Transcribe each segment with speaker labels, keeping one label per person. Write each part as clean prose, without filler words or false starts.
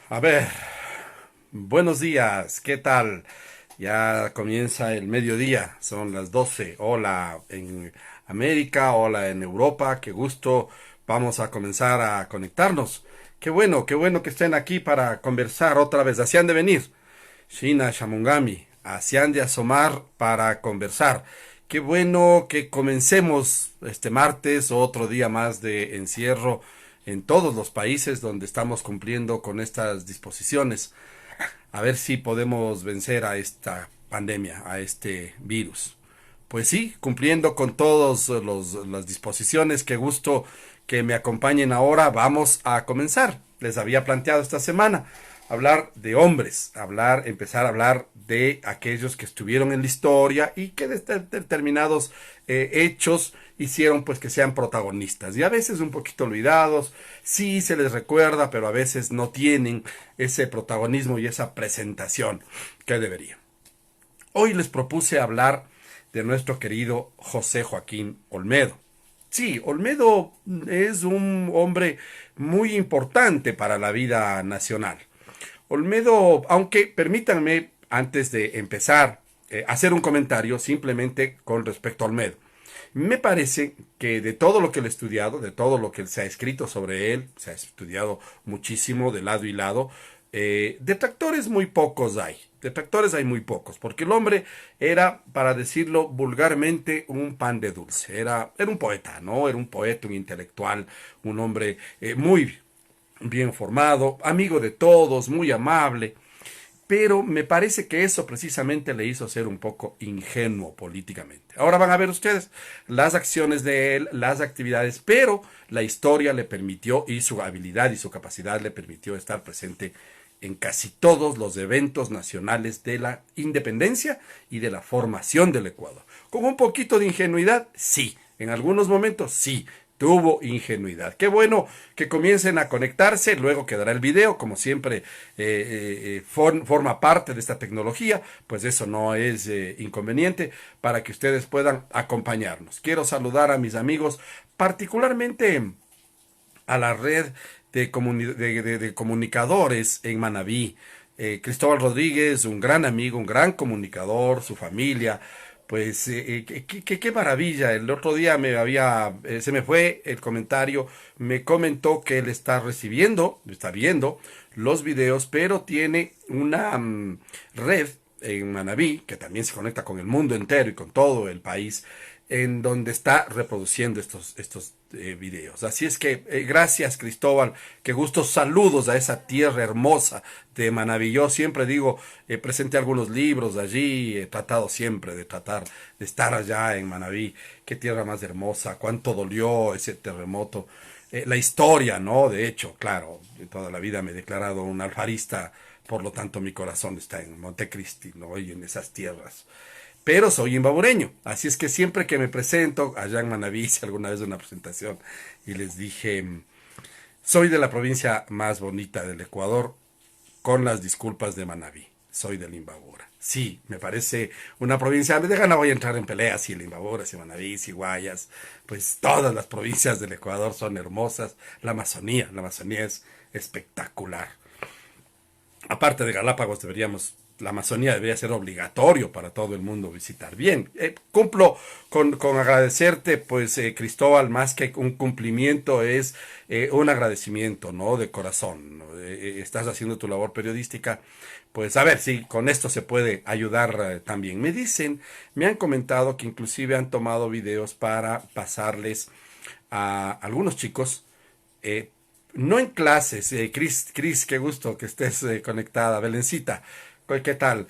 Speaker 1: A ver, buenos días, ¿qué tal? Ya comienza el mediodía, son las 12. Hola en América, hola en Europa, qué gusto. Vamos a comenzar a conectarnos. Qué bueno que estén aquí para conversar otra vez. Así han de venir. Shina Shamungami, así han de asomar para conversar. Qué bueno que comencemos este martes, otro día más de encierro en todos los países donde estamos cumpliendo con estas disposiciones. A ver si podemos vencer a esta pandemia, a este virus. Pues sí, cumpliendo con todas las disposiciones, qué gusto que me acompañen ahora. Vamos a comenzar. Les había planteado esta semana hablar de hombres, empezar a hablar de aquellos que estuvieron en la historia y que de determinados hechos hicieron pues que sean protagonistas y a veces un poquito olvidados, sí se les recuerda, pero a veces no tienen ese protagonismo y esa presentación que deberían. Hoy les propuse hablar de nuestro querido José Joaquín Olmedo. Sí, Olmedo es un hombre muy importante para la vida nacional. Olmedo, aunque permítanme, antes de empezar, hacer un comentario simplemente con respecto a Olmedo. Me parece que de todo lo que él ha estudiado, de todo lo que se ha escrito sobre él, se ha estudiado muchísimo de lado y lado, detractores muy pocos hay. Detractores hay muy pocos, porque el hombre era, para decirlo vulgarmente, un pan de dulce. Era un poeta, ¿no? Era un poeta, un intelectual, un hombre muy bien formado, amigo de todos, muy amable, pero me parece que eso precisamente le hizo ser un poco ingenuo políticamente. Ahora van a ver ustedes las acciones de él, las actividades, pero la historia le permitió y su habilidad y su capacidad le permitió estar presente en casi todos los eventos nacionales de la independencia y de la formación del Ecuador. Con un poquito de ingenuidad, sí. En algunos momentos, sí. Tuvo ingenuidad. Qué bueno que comiencen a conectarse. Luego quedará el video, como siempre forma parte de esta tecnología, pues eso no es inconveniente para que ustedes puedan acompañarnos. Quiero saludar a mis amigos, particularmente a la red de comunicadores en Manabí. Cristóbal Rodríguez, un gran amigo, un gran comunicador, su familia. Pues qué maravilla. El otro día se me fue el comentario, me comentó que él está recibiendo, está viendo los videos, pero tiene una red en Manabí, que también se conecta con el mundo entero y con todo el país, en donde está reproduciendo estos videos. Así es que gracias Cristóbal, qué gusto, saludos a esa tierra hermosa de Manabí. Yo siempre digo, presenté algunos libros allí, he tratado siempre de tratar de estar allá en Manabí, qué tierra más hermosa, cuánto dolió ese terremoto. La historia, ¿no? De hecho, claro, toda la vida me he declarado un alfarista, por lo tanto mi corazón está en Montecristi, ¿no? Y en esas tierras, pero soy imbabureño. Así es que siempre que me presento, allá en Manabí, hice alguna vez una presentación y les dije, soy de la provincia más bonita del Ecuador, con las disculpas de Manabí. Soy del Imbabura. Sí, me parece una provincia, de gana voy a entrar en peleas, si el Imbabura, si Manabí, si Guayas, pues todas las provincias del Ecuador son hermosas. La Amazonía es espectacular. Aparte de Galápagos, la Amazonía debería ser obligatorio para todo el mundo visitar. Bien, cumplo con agradecerte, pues Cristóbal, más que un cumplimiento, es un agradecimiento, ¿no? De corazón, ¿no? Estás haciendo tu labor periodística, pues a ver si con esto se puede ayudar también. Me han comentado que inclusive han tomado videos para pasarles a algunos chicos, eh, no en clases. Cris, qué gusto que estés conectada. Belencita, ¿qué tal?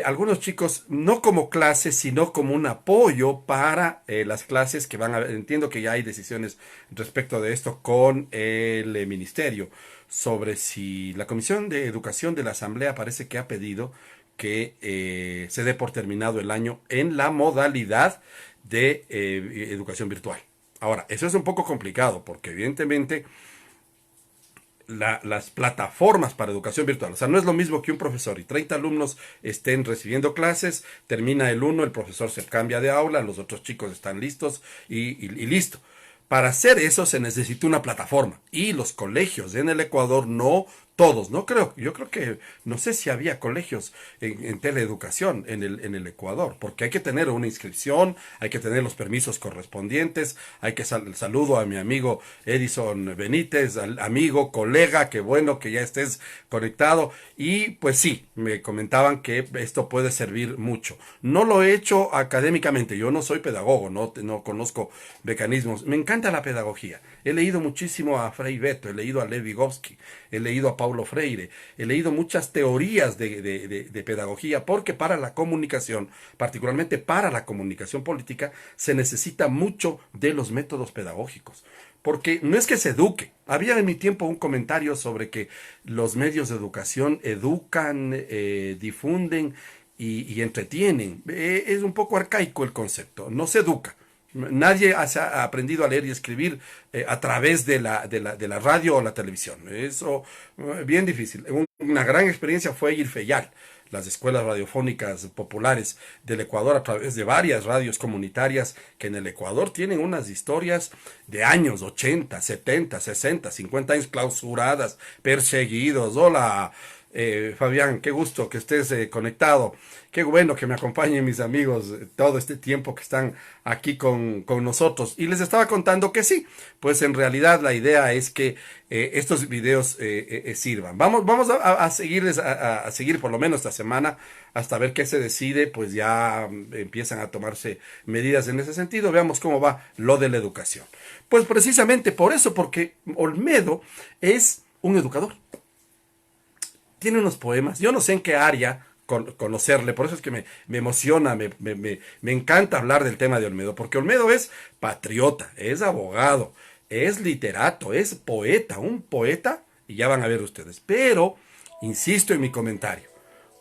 Speaker 1: Algunos chicos, no como clases, sino como un apoyo para las clases que van a... Entiendo que ya hay decisiones respecto de esto con el ministerio sobre si la Comisión de Educación de la Asamblea parece que ha pedido que se dé por terminado el año en la modalidad de educación virtual. Ahora, eso es un poco complicado porque evidentemente las plataformas para educación virtual. O sea, no es lo mismo que un profesor y 30 alumnos estén recibiendo clases, termina el uno, el profesor se cambia de aula, los otros chicos están listos y listo. Para hacer eso se necesita una plataforma y los colegios en el Ecuador no todos, no creo, yo creo que, no sé si había colegios en teleeducación en el Ecuador, porque hay que tener una inscripción, hay que tener los permisos correspondientes, hay que saludo a mi amigo Edison Benítez, al amigo, colega, qué bueno que ya estés conectado, y pues sí, me comentaban que esto puede servir mucho. No lo he hecho académicamente, yo no soy pedagogo, no conozco mecanismos, me encanta la pedagogía, he leído muchísimo a Frei Beto, he leído a Lev Vygotsky, he leído a Paulo Freire, he leído muchas teorías de pedagogía, porque para la comunicación, particularmente para la comunicación política, se necesita mucho de los métodos pedagógicos. Porque no es que se eduque. Había en mi tiempo un comentario sobre que los medios de educación educan, difunden y entretienen. Es un poco arcaico el concepto. No se educa. Nadie ha aprendido a leer y escribir a través de la radio o la televisión. Eso, bien difícil. Una gran experiencia fue IRFEYAL, las escuelas radiofónicas populares del Ecuador, a través de varias radios comunitarias que en el Ecuador tienen unas historias de años 80, 70, 60, 50 años clausuradas, perseguidos. Hola, Fabián, qué gusto que estés conectado. Qué bueno que me acompañen mis amigos todo este tiempo que están aquí con nosotros. Y les estaba contando que sí, pues en realidad la idea es que estos videos sirvan. Vamos a seguirles, a seguir por lo menos esta semana hasta ver qué se decide, pues ya empiezan a tomarse medidas en ese sentido. Veamos cómo va lo de la educación. Pues precisamente por eso, porque Olmedo es un educador. Tiene unos poemas, yo no sé en qué área conocerle, por eso es que me emociona, me encanta hablar del tema de Olmedo, porque Olmedo es patriota, es abogado, es literato, es poeta, un poeta, y ya van a ver ustedes, pero, insisto en mi comentario,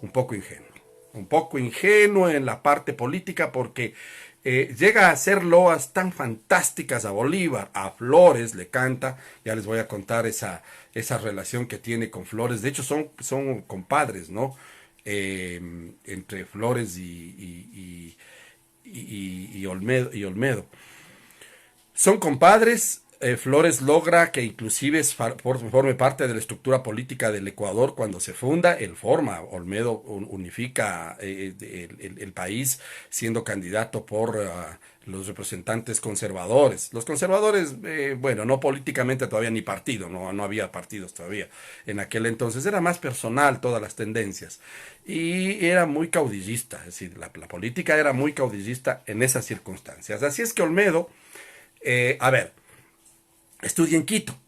Speaker 1: un poco ingenuo en la parte política, porque llega a hacer loas tan fantásticas a Bolívar, a Flores le canta, ya les voy a contar esa relación que tiene con Flores, de hecho son compadres, ¿no? Entre Flores y Olmedo. Son compadres. Flores logra que inclusive forme parte de la estructura política del Ecuador cuando se funda. Él forma, Olmedo unifica el país siendo candidato por los representantes conservadores. Los conservadores, bueno, no políticamente todavía ni partido, no había partidos todavía. En aquel entonces era más personal todas las tendencias. Y era muy caudillista, es decir, la política era muy caudillista en esas circunstancias. Así es que Olmedo, estudia en Quito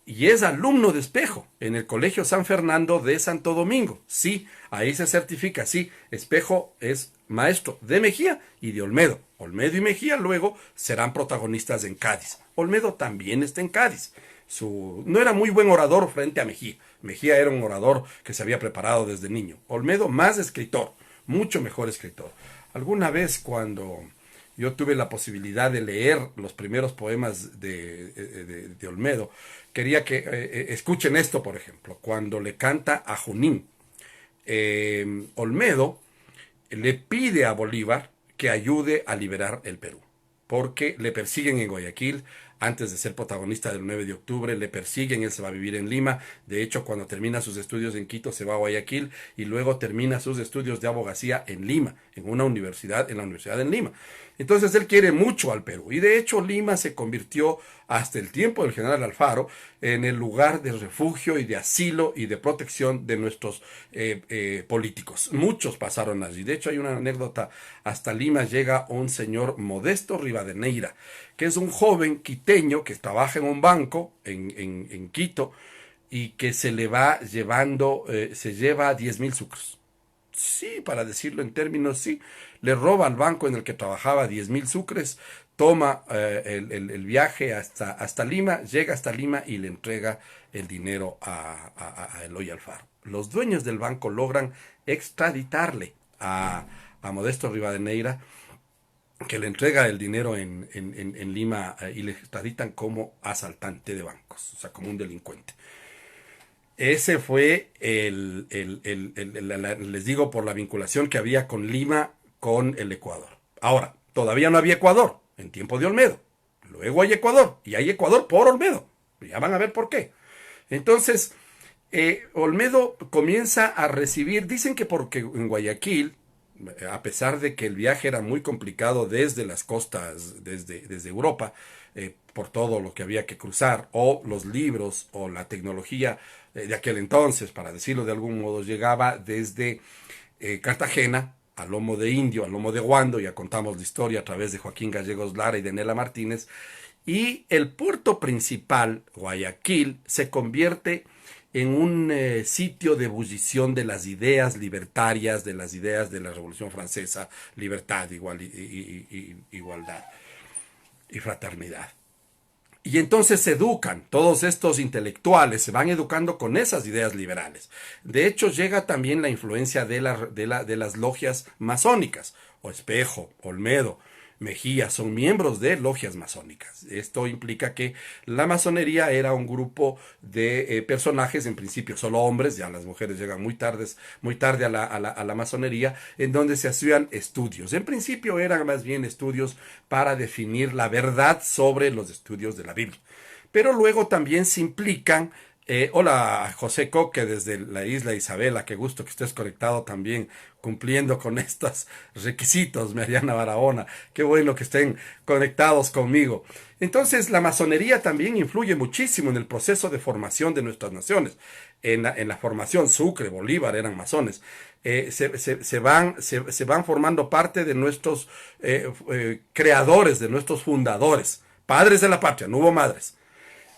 Speaker 1: y es alumno de Espejo en el Colegio San Fernando de Santo Domingo. Sí, ahí se certifica, sí, Espejo es maestro de Mejía y de Olmedo. Olmedo y Mejía luego serán protagonistas en Cádiz. Olmedo también está en Cádiz. No era muy buen orador frente a Mejía. Mejía era un orador que se había preparado desde niño. Olmedo más escritor, mucho mejor escritor. Alguna vez cuando yo tuve la posibilidad de leer los primeros poemas de Olmedo, quería que escuchen esto, por ejemplo, cuando le canta a Junín. Olmedo le pide a Bolívar que ayude a liberar el Perú, porque le persiguen en Guayaquil. Antes de ser protagonista del 9 de octubre, le persiguen, él se va a vivir en Lima. De hecho, cuando termina sus estudios en Quito, se va a Guayaquil y luego termina sus estudios de abogacía en Lima, en la universidad en Lima. Entonces él quiere mucho al Perú y de hecho Lima se convirtió hasta el tiempo del general Alfaro en el lugar de refugio y de asilo y de protección de nuestros políticos. Muchos pasaron allí. De hecho hay una anécdota, hasta Lima llega un señor Modesto Rivadeneira, que es un joven quiteño que trabaja en un banco en Quito y que se le va llevando, se lleva 10.000 sucros. Sí, para decirlo en términos, sí, le roba al banco en el que trabajaba 10.000 sucres, toma el viaje hasta Lima, llega hasta Lima y le entrega el dinero a Eloy Alfaro. Los dueños del banco logran extraditarle a Modesto Rivadeneira, que le entrega el dinero en Lima y le extraditan como asaltante de bancos, o sea, como un delincuente. Ese fue les digo, por la vinculación que había con Lima, con el Ecuador. Ahora, todavía no había Ecuador en tiempo de Olmedo. Luego hay Ecuador, y hay Ecuador por Olmedo. Ya van a ver por qué. Entonces, Olmedo comienza a recibir, dicen que porque en Guayaquil, a pesar de que el viaje era muy complicado desde las costas, desde Europa, por todo lo que había que cruzar, o los libros, o la tecnología de aquel entonces, para decirlo de algún modo, llegaba desde Cartagena, al lomo de indio, al lomo de guando, ya contamos la historia a través de Joaquín Gallegos Lara y de Nela Martínez, y el puerto principal, Guayaquil, se convierte en un sitio de ebullición de las ideas libertarias, de las ideas de la Revolución Francesa, libertad, igualdad y fraternidad. Y entonces se educan, todos estos intelectuales se van educando con esas ideas liberales. De hecho, llega también la influencia de las logias masónicas, o Espejo, Olmedo, Mejía, son miembros de logias masónicas. Esto implica que la masonería era un grupo de personajes, en principio solo hombres, ya las mujeres llegan muy tarde a la masonería, en donde se hacían estudios. En principio eran más bien estudios para definir la verdad sobre los estudios de la Biblia. Pero luego también se implican. Hola, José Coque, desde la isla Isabela, qué gusto que estés conectado también, cumpliendo con estos requisitos, Mariana Barahona, qué bueno que estén conectados conmigo. Entonces, la masonería también influye muchísimo en el proceso de formación de nuestras naciones. En la formación, Sucre, Bolívar eran masones. Se van formando parte de nuestros creadores, de nuestros fundadores, padres de la patria, no hubo madres.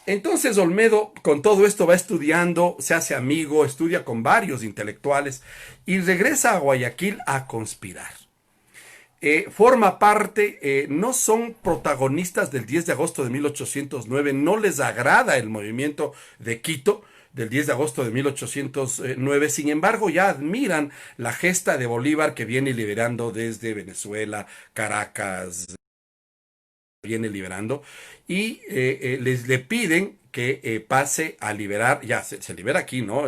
Speaker 1: Entonces Olmedo con todo esto va estudiando, se hace amigo, estudia con varios intelectuales y regresa a Guayaquil a conspirar. Forma parte, no son protagonistas del 10 de agosto de 1809, no les agrada el movimiento de Quito del 10 de agosto de 1809, sin embargo ya admiran la gesta de Bolívar que viene liberando desde Venezuela, Caracas, viene liberando y le piden que pase a liberar, ya se libera aquí, ¿no?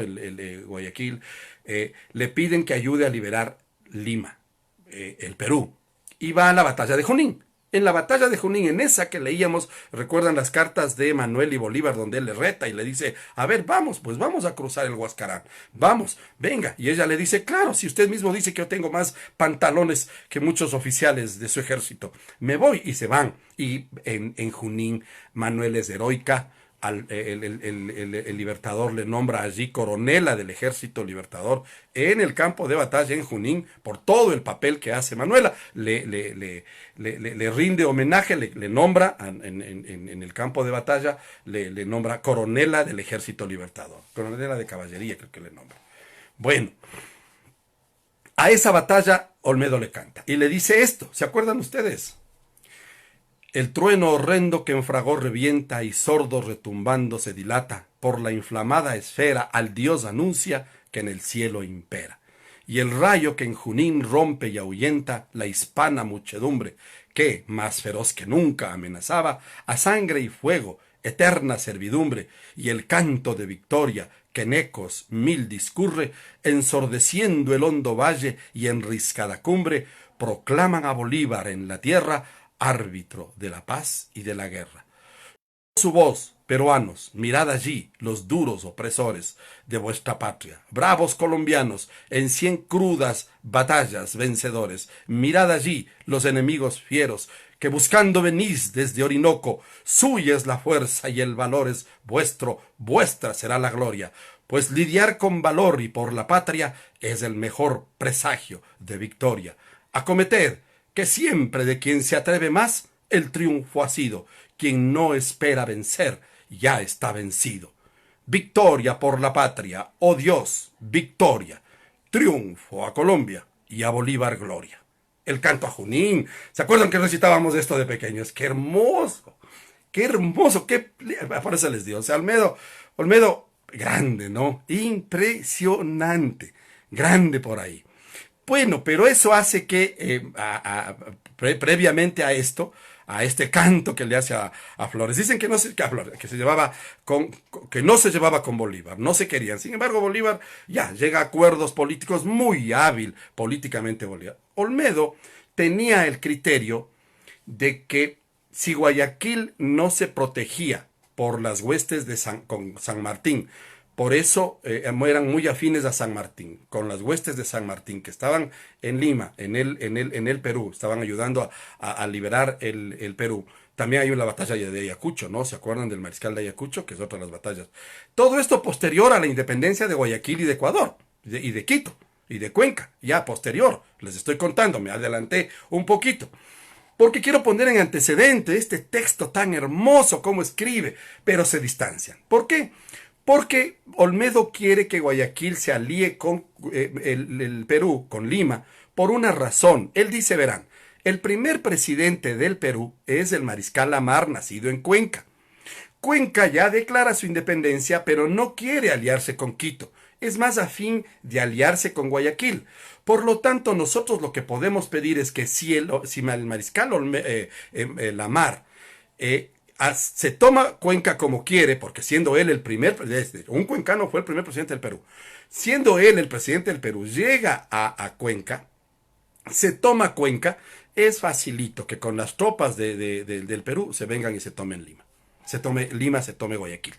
Speaker 1: Guayaquil, le piden que ayude a liberar Lima, el Perú, y va a la batalla de Junín. En la batalla de Junín, en esa que leíamos, recuerdan las cartas de Manuel y Bolívar, donde él le reta y le dice, a ver, vamos, pues vamos a cruzar el Huascarán, vamos, venga. Y ella le dice, claro, si usted mismo dice que yo tengo más pantalones que muchos oficiales de su ejército, me voy, y se van. Y en Junín, Manuel es heroica, el libertador le nombra allí coronela del ejército libertador en el campo de batalla en Junín por todo el papel que hace Manuela. Le rinde homenaje, le nombra en el campo de batalla, le nombra coronela del ejército libertador, coronela de caballería creo que le nombra. Bueno, a esa batalla Olmedo le canta y le dice esto, ¿se acuerdan ustedes? El trueno horrendo que en fragor revienta y sordo retumbando se dilata, por la inflamada esfera al Dios anuncia que en el cielo impera. Y el rayo que en Junín rompe y ahuyenta la hispana muchedumbre, que, más feroz que nunca, amenazaba a sangre y fuego, eterna servidumbre, y el canto de victoria que en ecos mil discurre, ensordeciendo el hondo valle y en riscada cumbre, proclaman a Bolívar en la tierra árbitro de la paz y de la guerra. Su voz, peruanos, mirad allí los duros opresores de vuestra patria, bravos colombianos, en 100 crudas batallas vencedores, mirad allí los enemigos fieros, que buscando venís desde Orinoco, suya es la fuerza y el valor es vuestro, vuestra será la gloria, pues lidiar con valor y por la patria es el mejor presagio de victoria. Acometed, que siempre de quien se atreve más, el triunfo ha sido. Quien no espera vencer, ya está vencido. Victoria por la patria, oh Dios, victoria. Triunfo a Colombia y a Bolívar gloria. El canto a Junín. ¿Se acuerdan que recitábamos esto de pequeños? ¡Qué hermoso! ¡Qué hermoso! ¡Qué... Por eso les digo, o sea, Olmedo, grande, ¿no? Impresionante. Grande por ahí. Bueno, pero eso hace que previamente a esto, a este canto que le hace a Flores, dicen que no se, que a Flores, que se llevaba que no se llevaba con Bolívar, no se querían. Sin embargo, Bolívar ya llega a acuerdos políticos, muy hábil políticamente Bolívar. Olmedo tenía el criterio de que si Guayaquil no se protegía por las huestes de San Martín, Por eso eran muy afines a San Martín, con las huestes de San Martín que estaban en Lima, en el Perú, estaban ayudando a liberar el Perú. También hay una batalla de Ayacucho, ¿no? ¿Se acuerdan del mariscal de Ayacucho? Que es otra de las batallas. Todo esto posterior a la independencia de Guayaquil y de Ecuador, y de Quito, y de Cuenca, ya posterior. Les estoy contando, me adelanté un poquito. Porque quiero poner en antecedente este texto tan hermoso como escribe, pero se distancian. ¿Por qué? Porque Olmedo quiere que Guayaquil se alíe con el Perú, con Lima, por una razón. Él dice, verán, el primer presidente del Perú es el mariscal Lamar, nacido en Cuenca. Cuenca ya declara su independencia, pero no quiere aliarse con Quito. Es más afín de aliarse con Guayaquil. Por lo tanto, nosotros lo que podemos pedir es que si el mariscal Lamar se toma Cuenca como quiere, porque siendo él el primer, un cuencano fue el primer presidente del Perú, siendo él el presidente del Perú, llega a Cuenca, se toma Cuenca, es facilito que con las tropas del Perú se vengan y se tomen Lima. Se tome Lima, se tome Guayaquil,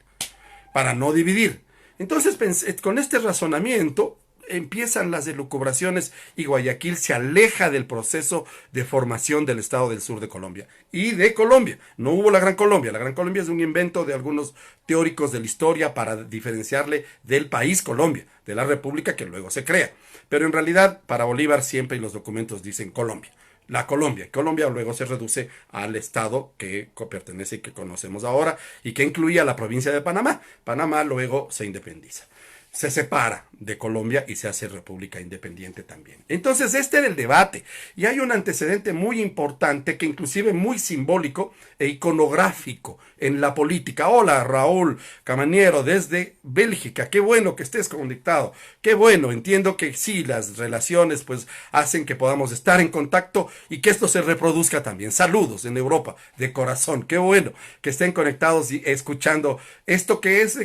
Speaker 1: para no dividir. Entonces, con este razonamiento, empiezan las elucubraciones y Guayaquil se aleja del proceso de formación del Estado del Sur de Colombia y de Colombia. No hubo la Gran Colombia. La Gran Colombia es un invento de algunos teóricos de la historia para diferenciarle del país Colombia, de la república que luego se crea. Pero en realidad, para Bolívar siempre los documentos dicen Colombia. La Colombia. Colombia luego se reduce al estado que pertenece y que conocemos ahora y que incluía la provincia de Panamá. Panamá luego se independiza. Se separa de Colombia y se hace república independiente también. Entonces este era el debate y hay un antecedente muy importante que inclusive muy simbólico e iconográfico en la política. Hola Raúl Camaniero desde Bélgica, qué bueno que estés conectado, qué bueno, entiendo que sí, las relaciones pues hacen que podamos estar en contacto y que esto se reproduzca también. Saludos en Europa, de corazón, qué bueno que estén conectados y escuchando esto que es...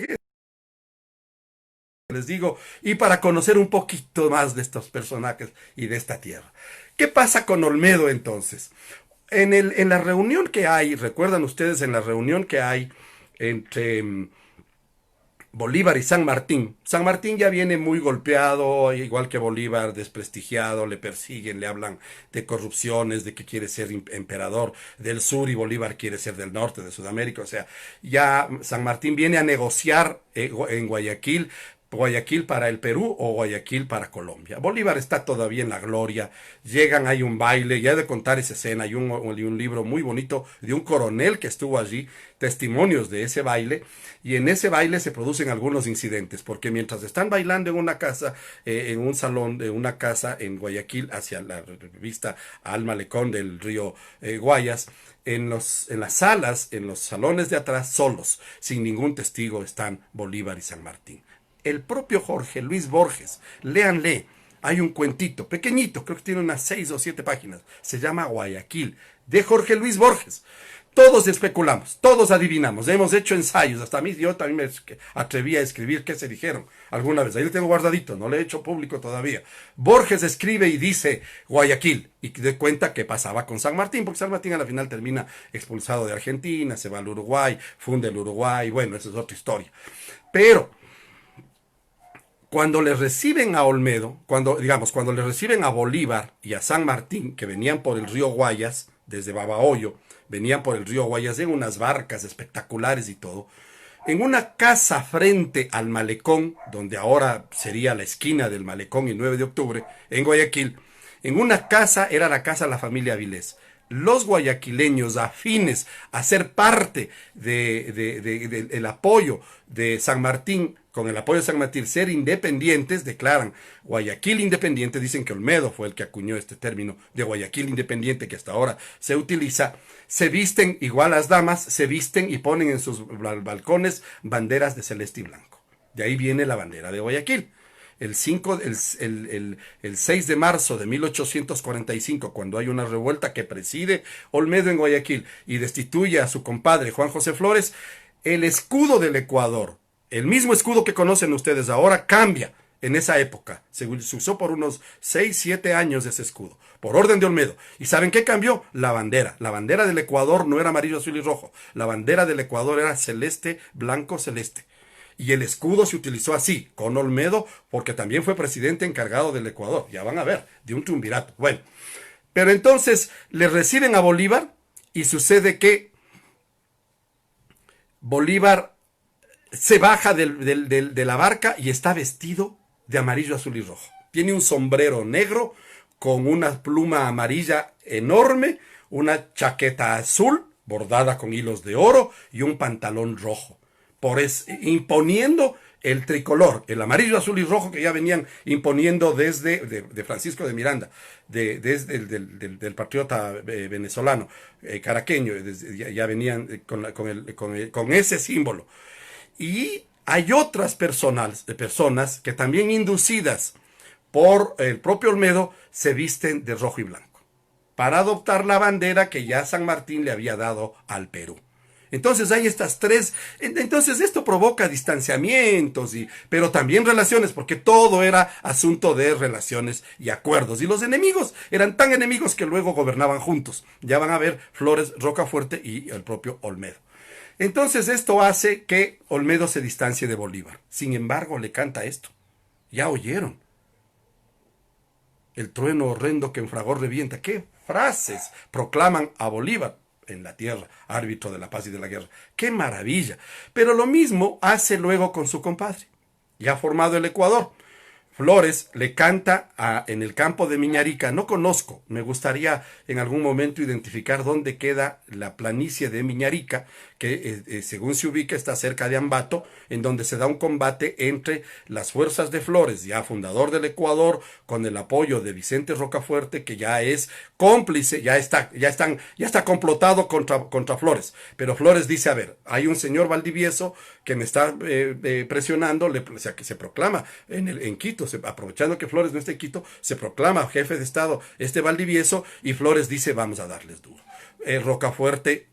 Speaker 1: les digo, y para conocer un poquito más de estos personajes y de esta tierra. ¿Qué pasa con Olmedo entonces? En la reunión que hay, recuerdan ustedes en la reunión que hay entre Bolívar y San Martín ya viene muy golpeado, igual que Bolívar, desprestigiado, le persiguen, le hablan de corrupciones, de que quiere ser emperador del sur y Bolívar quiere ser del norte de Sudamérica. O sea, ya San Martín viene a negociar en Guayaquil para el Perú o Guayaquil para Colombia. Bolívar está todavía en la gloria, llegan, hay un baile, ya he de contar esa escena, hay un libro muy bonito de un coronel que estuvo allí, testimonios de ese baile, y en ese baile se producen algunos incidentes, porque mientras están bailando en una casa, en un salón de una casa en Guayaquil, hacia la vista al malecón del río Guayas, en las salas, en los salones de atrás, solos, sin ningún testigo, están Bolívar y San Martín. El propio Jorge Luis Borges, léanle, hay un cuentito pequeñito, creo que tiene unas 6 o 7 páginas, se llama Guayaquil, de Jorge Luis Borges. Todos especulamos, todos adivinamos, hemos hecho ensayos, hasta a mí yo también me atreví a escribir qué se dijeron alguna vez, ahí lo tengo guardadito, no lo he hecho público todavía. Borges escribe y dice Guayaquil, y de cuenta qué pasaba con San Martín, porque San Martín a la final termina expulsado de Argentina, se va al Uruguay, funde el Uruguay, bueno, esa es otra historia. Pero cuando le reciben a Olmedo, cuando le reciben a Bolívar y a San Martín, que venían por el río Guayas, desde Babahoyo, venían por el río Guayas en unas barcas espectaculares y todo, en una casa frente al malecón, donde ahora sería la esquina del malecón y 9 de octubre, en Guayaquil, en una casa, era la casa de la familia Avilés. Los guayaquileños afines a ser parte del apoyo de San Martín, con el apoyo de San Martín, ser independientes, declaran Guayaquil independiente, dicen que Olmedo fue el que acuñó este término de Guayaquil independiente que hasta ahora se utiliza, se visten, igual las damas, se visten y ponen en sus balcones banderas de celeste y blanco. De ahí viene la bandera de Guayaquil. El 6 de marzo de 1845, cuando hay una revuelta que preside Olmedo en Guayaquil y destituye a su compadre Juan José Flores, el escudo del Ecuador, el mismo escudo que conocen ustedes ahora, cambia en esa época. Se usó por unos 6, 7 años ese escudo, por orden de Olmedo. ¿Y saben qué cambió? La bandera. La bandera del Ecuador no era amarillo, azul y rojo. La bandera del Ecuador era celeste, blanco, celeste. Y el escudo se utilizó así, con Olmedo, porque también fue presidente encargado del Ecuador. Ya van a ver, de un triunvirato. Bueno, pero entonces le reciben a Bolívar y sucede que Bolívar se baja de la barca y está vestido de amarillo, azul y rojo. Tiene un sombrero negro con una pluma amarilla enorme, una chaqueta azul bordada con hilos de oro y un pantalón rojo. Imponiendo el tricolor, el amarillo, azul y rojo que ya venían imponiendo desde de Francisco de Miranda, desde del patriota venezolano, caraqueño, ya venían con ese símbolo. Y hay otras personas que también inducidas por el propio Olmedo se visten de rojo y blanco para adoptar la bandera que ya San Martín le había dado al Perú. Entonces hay estas tres, entonces esto provoca distanciamientos, pero también relaciones, porque todo era asunto de relaciones y acuerdos. Y los enemigos eran tan enemigos que luego gobernaban juntos. Ya van a ver Flores, Rocafuerte y el propio Olmedo. Entonces esto hace que Olmedo se distancie de Bolívar. Sin embargo, le canta esto. Ya oyeron. El trueno horrendo que en fragor revienta. ¿Qué frases proclaman a Bolívar en la tierra, árbitro de la paz y de la guerra? ¡Qué maravilla! Pero lo mismo hace luego con su compadre, ya formado el Ecuador. Flores le canta en el campo de Miñarica. No conozco, me gustaría en algún momento identificar dónde queda la planicie de Miñarica, que según se ubica está cerca de Ambato, en donde se da un combate entre las fuerzas de Flores, ya fundador del Ecuador, con el apoyo de Vicente Rocafuerte, que ya es cómplice, ya está complotado contra Flores. Pero Flores dice, a ver, hay un señor Valdivieso que me está presionando, o sea, que se proclama en Quito, aprovechando que Flores no está en Quito, se proclama jefe de Estado Valdivieso, y Flores dice, vamos a darles duro. Rocafuerte,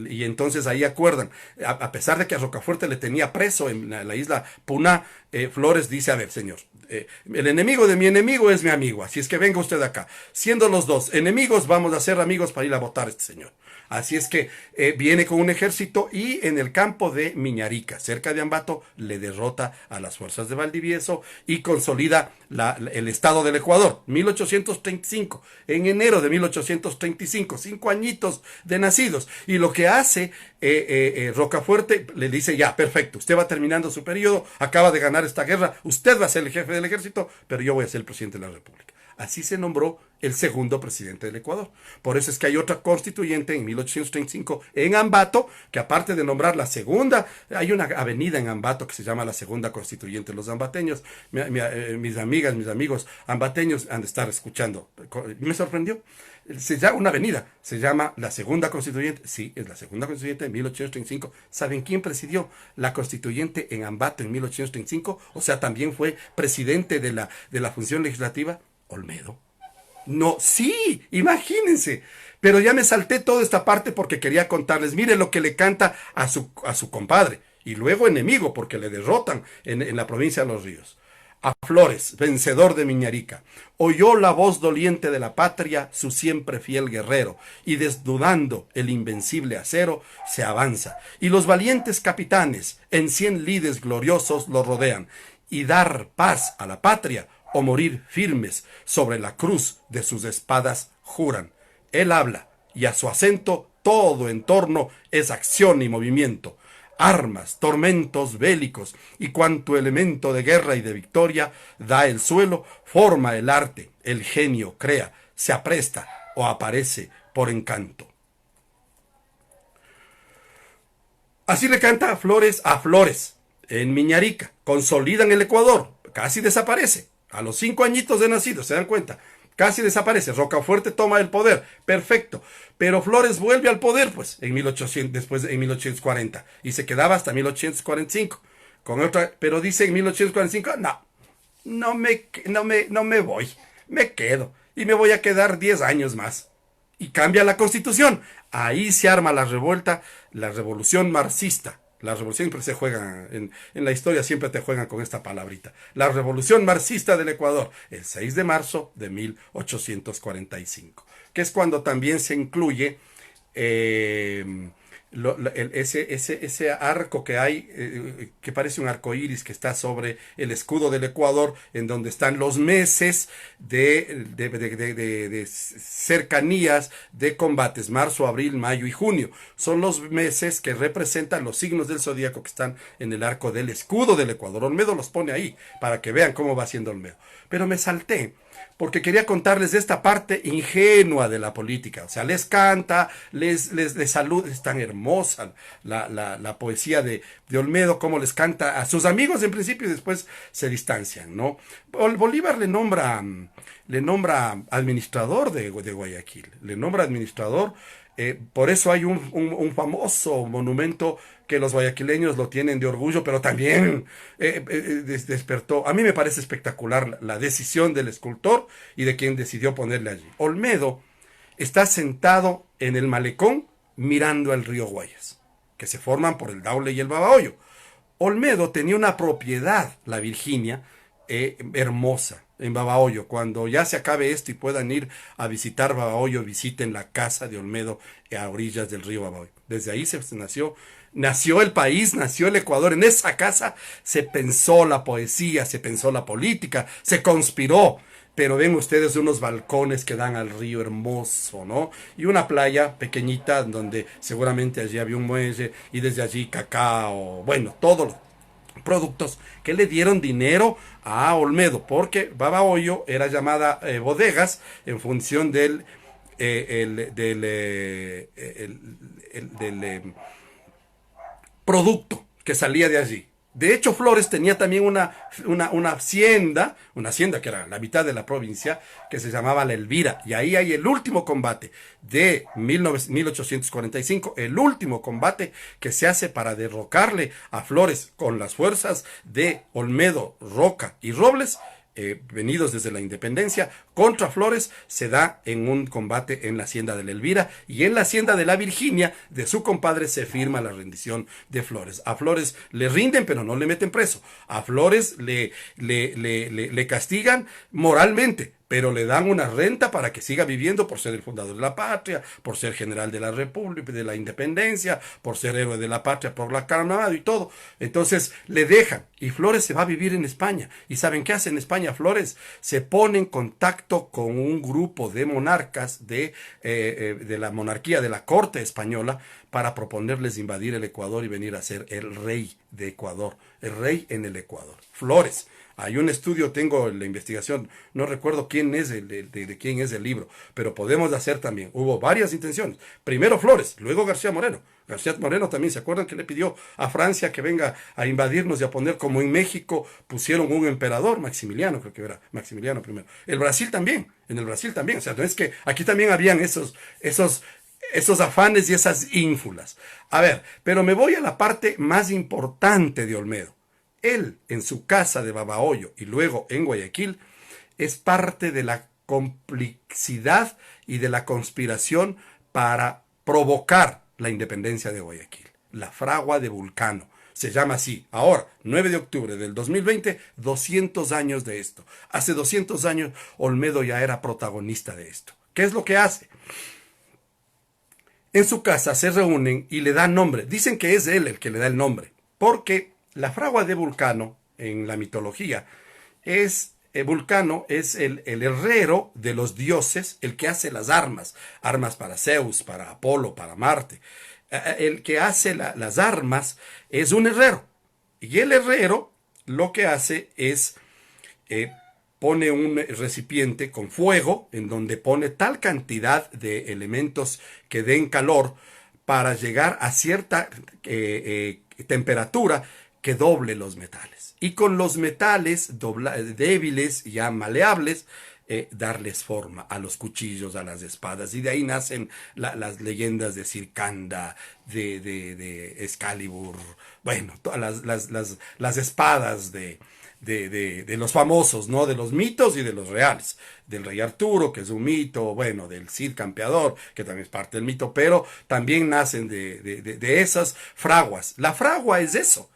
Speaker 1: y entonces ahí acuerdan, a pesar de que a Rocafuerte le tenía preso en la isla Puná, Flores dice, a ver, señor, el enemigo de mi enemigo es mi amigo, así es que venga usted acá. Siendo los dos enemigos, vamos a ser amigos para ir a votar a este señor. Así es que viene con un ejército y en el campo de Miñarica, cerca de Ambato, le derrota a las fuerzas de Valdivieso y consolida el Estado del Ecuador. 1835, en enero de 1835, 5 añitos de nacidos. Y lo que hace Rocafuerte, le dice, ya, perfecto, usted va terminando su periodo, acaba de ganar esta guerra, usted va a ser el jefe del ejército, pero yo voy a ser el presidente de la República. Así se nombró el segundo presidente del Ecuador. Por eso es que hay otra constituyente en 1835 en Ambato, que aparte de nombrar la segunda, hay una avenida en Ambato que se llama la segunda constituyente. Los ambateños, mis amigas, mis amigos ambateños han de estar escuchando. Me sorprendió. Se llama una avenida, se llama la segunda constituyente. Sí, es la segunda constituyente de 1835. ¿Saben quién presidió la constituyente en Ambato en 1835? O sea, también fue presidente de la función legislativa. Olmedo. No, sí, imagínense. Pero ya me salté toda esta parte porque quería contarles. Mire lo que le canta a su compadre. Y luego enemigo porque le derrotan en la provincia de Los Ríos. A Flores, vencedor de Miñarica, oyó la voz doliente de la patria su siempre fiel guerrero, y desnudando el invencible acero, se avanza. Y los valientes capitanes, en 100 lides gloriosos, lo rodean. Y dar paz a la patria, o morir firmes sobre la cruz de sus espadas juran. Él habla, y a su acento todo en torno es acción y movimiento. Armas, tormentos bélicos, y cuanto elemento de guerra y de victoria da el suelo, forma el arte, el genio crea, se apresta o aparece por encanto. Así le canta Flores a Flores, en Miñarica, consolidan el Ecuador, casi desaparece. A los 5 añitos de nacido, ¿se dan cuenta? Casi desaparece. Rocafuerte toma el poder. Perfecto. Pero Flores vuelve al poder, pues, después en 1840. Y se quedaba hasta 1845. Pero dice en 1845, no me voy. Me quedo. Y me voy a quedar 10 años más. Y cambia la constitución. Ahí se arma la revuelta, la revolución marxista. La revolución siempre se juega, en la historia siempre te juegan con esta palabrita. La revolución marxista del Ecuador, el 6 de marzo de 1845, que es cuando también se incluye ese arco que hay, que parece un arco iris que está sobre el escudo del Ecuador, en donde están los meses de cercanías de combates, marzo, abril, mayo y junio. Son los meses que representan los signos del zodíaco que están en el arco del escudo del Ecuador. Olmedo los pone ahí para que vean cómo va haciendo Olmedo. Pero me salté porque quería contarles de esta parte ingenua de la política. O sea, les canta, les saluda, es tan hermosa la poesía de Olmedo, como les canta a sus amigos en principio y después se distancian, ¿no? Bolívar le nombra administrador de Guayaquil, le nombra administrador. Por eso hay un famoso monumento que los guayaquileños lo tienen de orgullo, pero también despertó. A mí me parece espectacular la decisión del escultor y de quien decidió ponerle allí. Olmedo está sentado en el malecón mirando al río Guayas, que se forman por el Daule y el Babahoyo. Olmedo tenía una propiedad, la Virginia, hermosa, en Babahoyo. Cuando ya se acabe esto y puedan ir a visitar Babahoyo, visiten la casa de Olmedo a orillas del río Babahoyo. Desde ahí nació el país, nació el Ecuador. En esa casa se pensó la poesía, se pensó la política, se conspiró. Pero ven ustedes unos balcones que dan al río hermoso, ¿no? Y una playa pequeñita donde seguramente allí había un muelle y desde allí cacao, bueno, todos los productos que le dieron dinero a Olmedo, porque Babahoyo era llamada bodegas en función del producto que salía de allí. De hecho, Flores tenía también una hacienda que era la mitad de la provincia, que se llamaba La Elvira. Y ahí hay el último combate de 1845, el último combate que se hace para derrocarle a Flores con las fuerzas de Olmedo, Roca y Robles, venidos desde la independencia, contra Flores, se da en un combate en la hacienda de la Elvira, y en la hacienda de la Virginia, de su compadre, se firma la rendición de Flores. A Flores le rinden, pero no le meten preso. A Flores le castigan moralmente, pero le dan una renta para que siga viviendo por ser el fundador de la patria, por ser general de la República, de la Independencia, por ser héroe de la patria, por la carnaval y todo. Entonces le dejan y Flores se va a vivir en España. ¿Y saben qué hace en España Flores? Se pone en contacto con un grupo de monarcas de la monarquía, de la corte española, para proponerles invadir el Ecuador y venir a ser el rey de Ecuador, el rey en el Ecuador. Flores. Hay un estudio, tengo la investigación, no recuerdo quién es de quién es el libro, pero podemos hacer también. Hubo varias intenciones. Primero Flores, luego García Moreno. García Moreno también, ¿se acuerdan que le pidió a Francia que venga a invadirnos y a poner, como en México pusieron un emperador, Maximiliano, creo que era Maximiliano primero. El Brasil también, en el Brasil también. O sea, no es que aquí también habían esos afanes y esas ínfulas. A ver, pero me voy a la parte más importante de Olmedo. Él, en su casa de Babahoyo y luego en Guayaquil, es parte de la complicidad y de la conspiración para provocar la independencia de Guayaquil. La fragua de Vulcano. Se llama así. Ahora, 9 de octubre del 2020, 200 años de esto. Hace 200 años, Olmedo ya era protagonista de esto. ¿Qué es lo que hace? En su casa se reúnen y le dan nombre. Dicen que es él el que le da el nombre, porque la fragua de Vulcano, en la mitología, Vulcano es el herrero de los dioses, el que hace las armas para Zeus, para Apolo, para Marte. El que hace las armas es un herrero. Y el herrero lo que hace es pone un recipiente con fuego en donde pone tal cantidad de elementos que den calor para llegar a cierta temperatura que doble los metales. Y con los metales débiles, ya maleables, darles forma a los cuchillos, a las espadas. Y de ahí nacen las leyendas de Sircanda, de Excalibur, bueno, todas las espadas de los famosos, ¿no? De los mitos y de los reales. Del rey Arturo, que es un mito, bueno, del Cid Campeador, que también es parte del mito, pero también nacen de esas fraguas. La fragua es eso.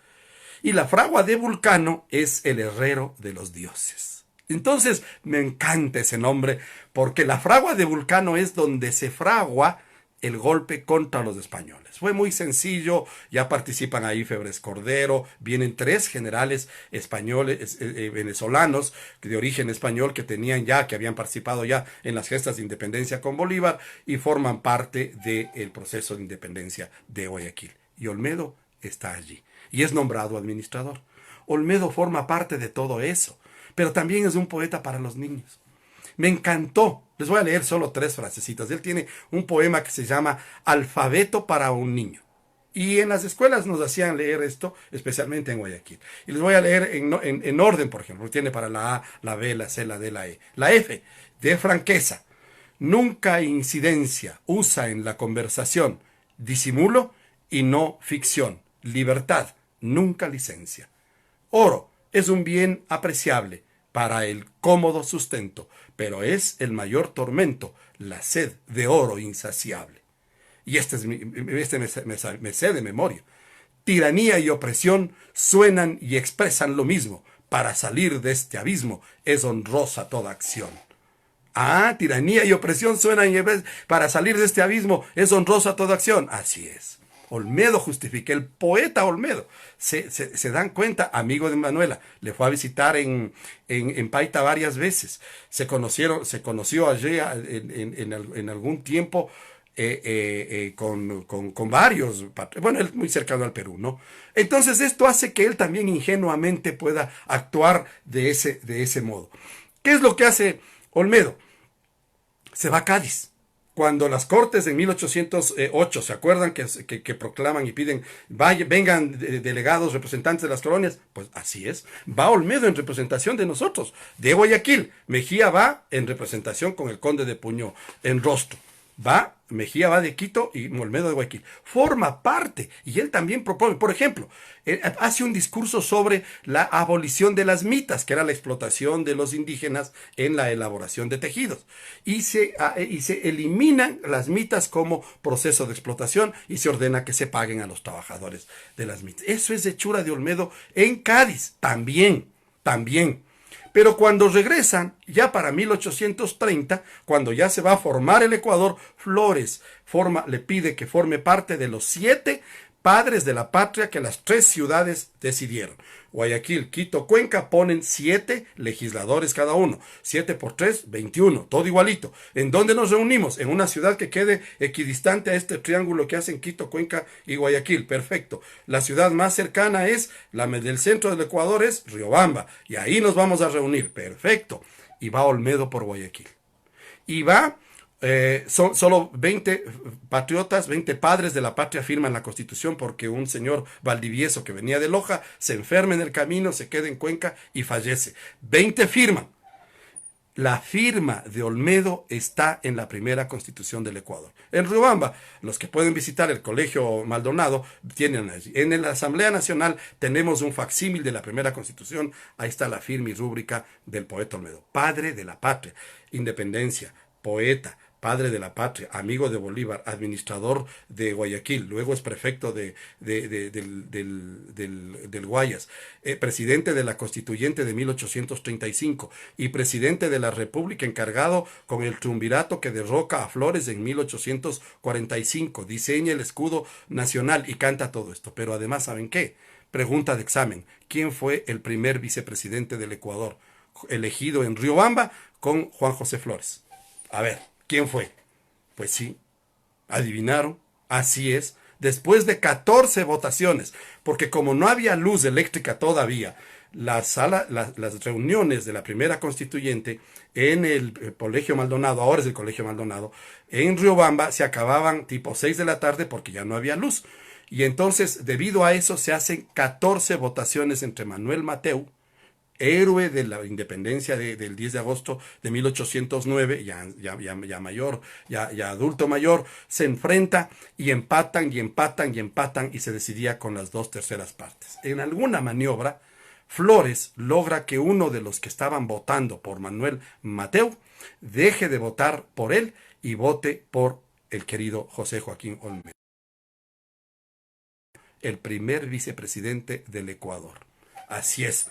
Speaker 1: Y la fragua de Vulcano es el herrero de los dioses. Entonces me encanta ese nombre, porque la fragua de Vulcano es donde se fragua el golpe contra los españoles. Fue muy sencillo, ya participan ahí Febres Cordero, vienen tres generales españoles, venezolanos de origen español que habían participado ya en las gestas de independencia con Bolívar y forman parte del proceso de independencia de Guayaquil. Y Olmedo está allí y es nombrado administrador. Olmedo forma parte de todo eso, pero también es un poeta para los niños. Me encantó. Les voy a leer solo tres frasecitas. Él tiene un poema que se llama Alfabeto para un niño. Y en las escuelas nos hacían leer esto, especialmente en Guayaquil. Y les voy a leer en orden, por ejemplo. Tiene para la A, la B, la C, la D, la E. La F, de franqueza. Nunca incidencia. Usa en la conversación disimulo y no ficción. Libertad, nunca licencia. Oro es un bien apreciable para el cómodo sustento, pero es el mayor tormento, la sed de oro insaciable. Y me sé de memoria. Tiranía y opresión suenan y expresan lo mismo. Para salir de este abismo es honrosa toda acción. Ah, tiranía y opresión suenan y para salir de este abismo es honrosa toda acción. Así es. Olmedo justifica, el poeta Olmedo. Se dan cuenta, amigo de Manuela, le fue a visitar en Paita varias veces. Se conoció allí en algún tiempo con varios, bueno, él muy cercano al Perú, ¿no? Entonces esto hace que él también ingenuamente pueda actuar de ese modo. ¿Qué es lo que hace Olmedo? Se va a Cádiz. Cuando las Cortes en 1808, ¿se acuerdan que proclaman y piden, vengan delegados, representantes de las colonias? Pues así es. Va Olmedo en representación de nosotros, de Guayaquil. Mejía va en representación con el conde de Puño en rostro. Mejía va de Quito y Olmedo de Guayaquil. Forma parte, y él también propone, por ejemplo, hace un discurso sobre la abolición de las mitas, que era la explotación de los indígenas en la elaboración de tejidos. Y se eliminan las mitas como proceso de explotación y se ordena que se paguen a los trabajadores de las mitas. Eso es hechura de Olmedo en Cádiz, también. Pero cuando regresan, ya para 1830, cuando ya se va a formar el Ecuador, Flores le pide que forme parte de los 7 padres de la patria que las 3 ciudades decidieron. Guayaquil, Quito, Cuenca ponen 7 legisladores cada uno. 7 por 3, 21, todo igualito. ¿En dónde nos reunimos? En una ciudad que quede equidistante a este triángulo que hacen Quito, Cuenca y Guayaquil. Perfecto. La ciudad más cercana es, la del centro del Ecuador es Riobamba. Y ahí nos vamos a reunir. Perfecto. Y va Olmedo por Guayaquil. Y va... son solo 20 patriotas, 20 padres de la patria firman la Constitución porque un señor Valdivieso que venía de Loja se enferma en el camino, se queda en Cuenca y fallece. 20 firman. La firma de Olmedo está en la primera Constitución del Ecuador. En Riobamba, los que pueden visitar el Colegio Maldonado tienen allí. En la Asamblea Nacional tenemos un facsímil de la primera Constitución. Ahí está la firma y rúbrica del poeta Olmedo. Padre de la patria, independencia, poeta, padre de la patria, amigo de Bolívar, administrador de Guayaquil, luego es prefecto del Guayas, presidente de la Constituyente de 1835 y presidente de la República encargado con el triunvirato que derroca a Flores en 1845, diseña el escudo nacional y canta todo esto. Pero además, ¿saben qué? Pregunta de examen, ¿quién fue el primer vicepresidente del Ecuador? Elegido en Riobamba con Juan José Flores. A ver, ¿quién fue? Pues sí, adivinaron, así es, después de 14 votaciones, porque como no había luz eléctrica todavía, las reuniones de la primera constituyente en el Colegio Maldonado, ahora es el Colegio Maldonado, en Riobamba se acababan tipo 6 de la tarde porque ya no había luz. Y entonces, debido a eso, se hacen 14 votaciones entre Manuel Mateu, héroe de la independencia del 10 de agosto de 1809, ya mayor, ya adulto mayor, se enfrenta y empatan y se decidía con las 2/3 partes. En alguna maniobra, Flores logra que uno de los que estaban votando por Manuel Mateu deje de votar por él y vote por el querido José Joaquín Olmedo, el primer vicepresidente del Ecuador. Así es.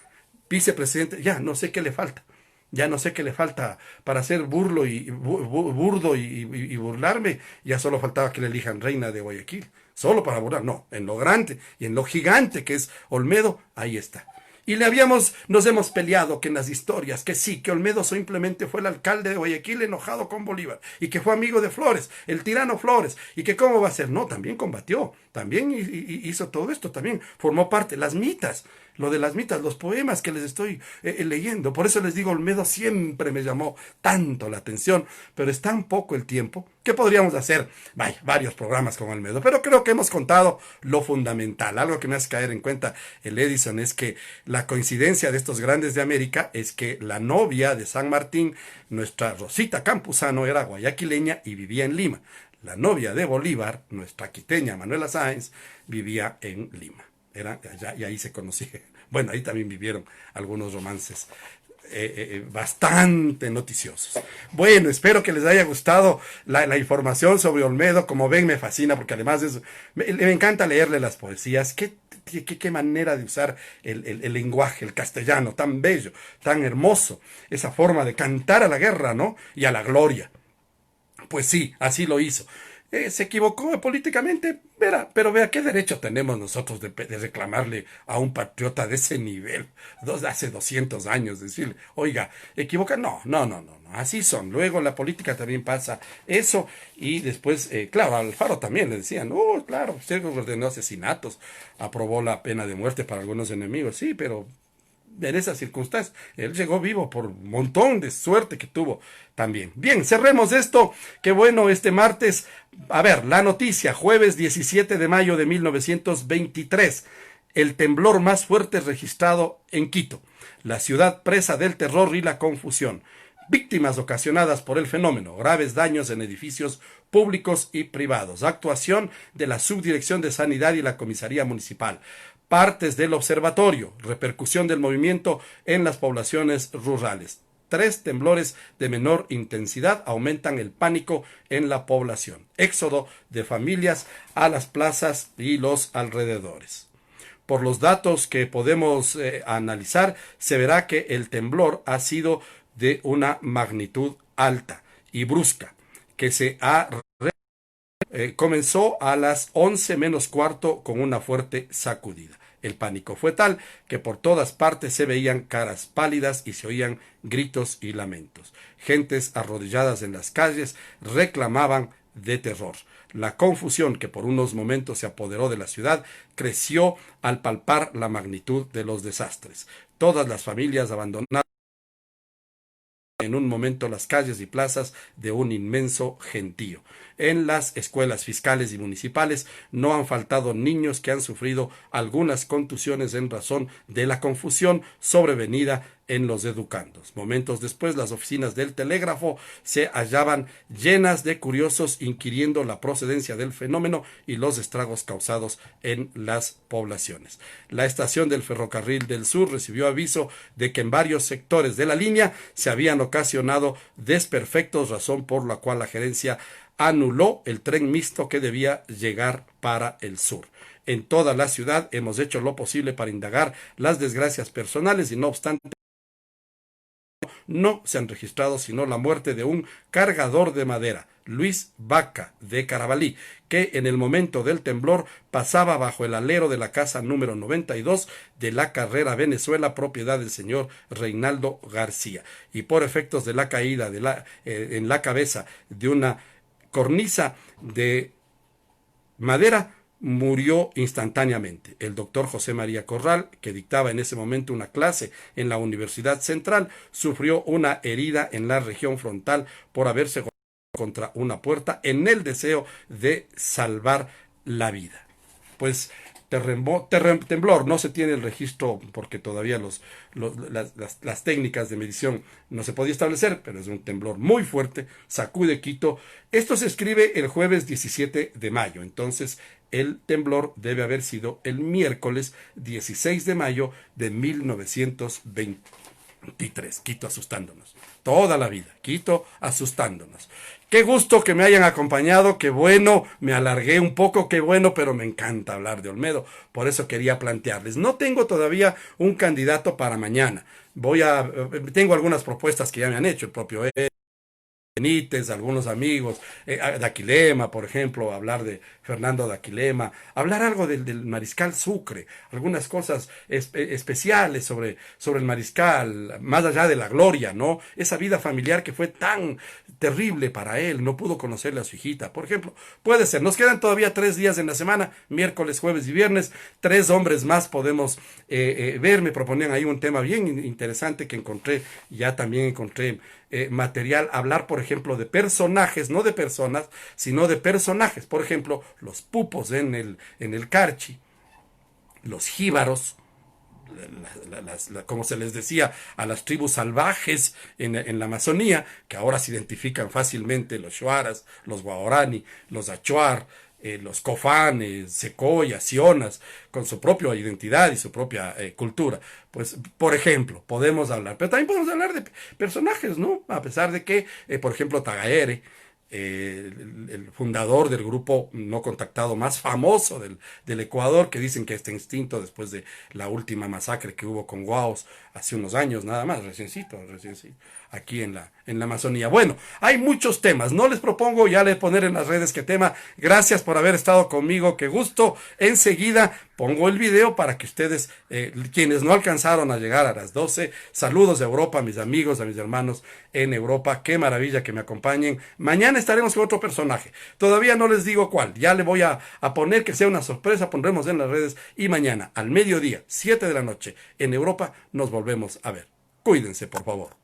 Speaker 1: Vicepresidente, ya no sé qué le falta. Ya no sé qué le falta para ser burdo y burlarme. Ya solo faltaba que le elijan reina de Guayaquil. Solo para burlar. No, en lo grande y en lo gigante que es Olmedo, ahí está. Y nos hemos peleado que en las historias, que sí, que Olmedo simplemente fue el alcalde de Guayaquil enojado con Bolívar y que fue amigo de Flores, el tirano Flores, y que cómo va a ser. No, también combatió, también hizo todo esto, también formó parte, las mitas, lo de las mitas, los poemas que les estoy leyendo. Por eso les digo, Olmedo siempre me llamó tanto la atención, pero es tan poco el tiempo que podríamos hacer, vaya, varios programas con Olmedo, pero creo que hemos contado lo fundamental. Algo que me hace caer en cuenta el Edison es que la coincidencia de estos grandes de América es que la novia de San Martín, nuestra Rosita Campuzano, era guayaquileña y vivía en Lima. La novia de Bolívar, nuestra quiteña Manuela Sáenz, vivía en Lima. Era allá y ahí se conocían. Bueno, ahí también vivieron algunos romances bastante noticiosos. Bueno, espero que les haya gustado la información sobre Olmedo. Como ven, me fascina porque además me encanta leerle las poesías. Qué manera de usar el lenguaje, el castellano, tan bello, tan hermoso. Esa forma de cantar a la guerra, ¿no? Y a la gloria. Pues sí, así lo hizo. Se equivocó políticamente, verá, pero vea qué derecho tenemos nosotros de reclamarle a un patriota de ese nivel, hace 200 años, decirle, oiga, equivoca, no, así son. Luego la política también pasa eso y después, claro, a Alfaro también le decían, claro, usted ordenó asesinatos, aprobó la pena de muerte para algunos enemigos, sí, pero en esas circunstancias. Él llegó vivo por un montón de suerte que tuvo también. Bien, cerremos esto. Qué bueno este martes. A ver, la noticia, jueves 17 de mayo de 1923. El temblor más fuerte registrado en Quito. La ciudad presa del terror y la confusión. Víctimas ocasionadas por el fenómeno, graves daños en edificios públicos y privados. Actuación de la Subdirección de Sanidad y la Comisaría Municipal. Partes del observatorio, repercusión del movimiento en las poblaciones rurales. 3 temblores de menor intensidad aumentan el pánico en la población. Éxodo de familias a las plazas y los alrededores. Por los datos que podemos analizar, se verá que el temblor ha sido de una magnitud alta y brusca, que comenzó a las 11 menos cuarto con una fuerte sacudida. El pánico fue tal que por todas partes se veían caras pálidas y se oían gritos y lamentos. Gentes arrodilladas en las calles reclamaban de terror. La confusión que por unos momentos se apoderó de la ciudad creció al palpar la magnitud de los desastres. Todas las familias abandonaron en un momento las calles y plazas de un inmenso gentío. En las escuelas fiscales y municipales no han faltado niños que han sufrido algunas contusiones en razón de la confusión sobrevenida en los educandos. Momentos después, las oficinas del telégrafo se hallaban llenas de curiosos inquiriendo la procedencia del fenómeno y los estragos causados en las poblaciones. La estación del Ferrocarril del Sur recibió aviso de que en varios sectores de la línea se habían ocasionado desperfectos, razón por la cual la gerencia anuló el tren mixto que debía llegar para el sur. En toda la ciudad hemos hecho lo posible para indagar las desgracias personales y no obstante no se han registrado sino la muerte de un cargador de madera, Luis Vaca de Carabalí, que en el momento del temblor pasaba bajo el alero de la casa número 92 de la carrera Venezuela, propiedad del señor Reinaldo García, y por efectos de la caída en la cabeza de una cornisa de madera, murió instantáneamente. El doctor José María Corral, que dictaba en ese momento una clase en la Universidad Central, sufrió una herida en la región frontal por haberse golpeado contra una puerta en el deseo de salvar la vida. Pues temblor, no se tiene el registro porque todavía las técnicas de medición no se podía establecer, pero es un temblor muy fuerte, sacude Quito. Esto se escribe el jueves 17 de mayo, entonces el temblor debe haber sido el miércoles 16 de mayo de 1920. 23, Quito asustándonos. Toda la vida, Quito asustándonos. Qué gusto que me hayan acompañado, qué bueno, me alargué un poco, qué bueno, pero me encanta hablar de Olmedo. Por eso quería plantearles. No tengo todavía un candidato para mañana. Tengo algunas propuestas que ya me han hecho el propio Benítez, algunos amigos, Daquilema, por ejemplo, hablar de Fernando Daquilema, hablar algo del Mariscal Sucre, algunas cosas especiales sobre el Mariscal, más allá de la gloria, ¿no? Esa vida familiar que fue tan terrible para él, no pudo conocerle a su hijita, por ejemplo, puede ser, nos quedan todavía 3 días en la semana, miércoles, jueves y viernes, 3 hombres más podemos ver, me proponían ahí un tema bien interesante que encontré, ya también encontré material, hablar, por ejemplo, de personajes, no de personas, sino de personajes. Por ejemplo, los pupos en el Carchi, los jíbaros, como se les decía a las tribus salvajes en la Amazonía, que ahora se identifican fácilmente los Shuaras, los Guaorani, los Achuar, los Cofanes, Secoyas, Sionas, con su propia identidad y su propia cultura. Pues, por ejemplo, podemos hablar, pero también podemos hablar de personajes, ¿no? A pesar de que, por ejemplo, Tagaere, el fundador del grupo no contactado más famoso del Ecuador, que dicen que está extinto después de la última masacre que hubo con Guaos hace unos años, nada más, reciencito, aquí en la Amazonía. Bueno, hay muchos temas, no les propongo ya le poner en las redes qué tema. Gracias por haber estado conmigo, qué gusto. Enseguida pongo el video para que ustedes, quienes no alcanzaron a llegar a las 12, saludos de Europa, a mis amigos, a mis hermanos en Europa, qué maravilla que me acompañen. Mañana estaremos con otro personaje, todavía no les digo cuál, ya le voy a poner que sea una sorpresa, pondremos en las redes y mañana al mediodía, 7 de la noche, en Europa, nos volvemos a ver. Cuídense, por favor.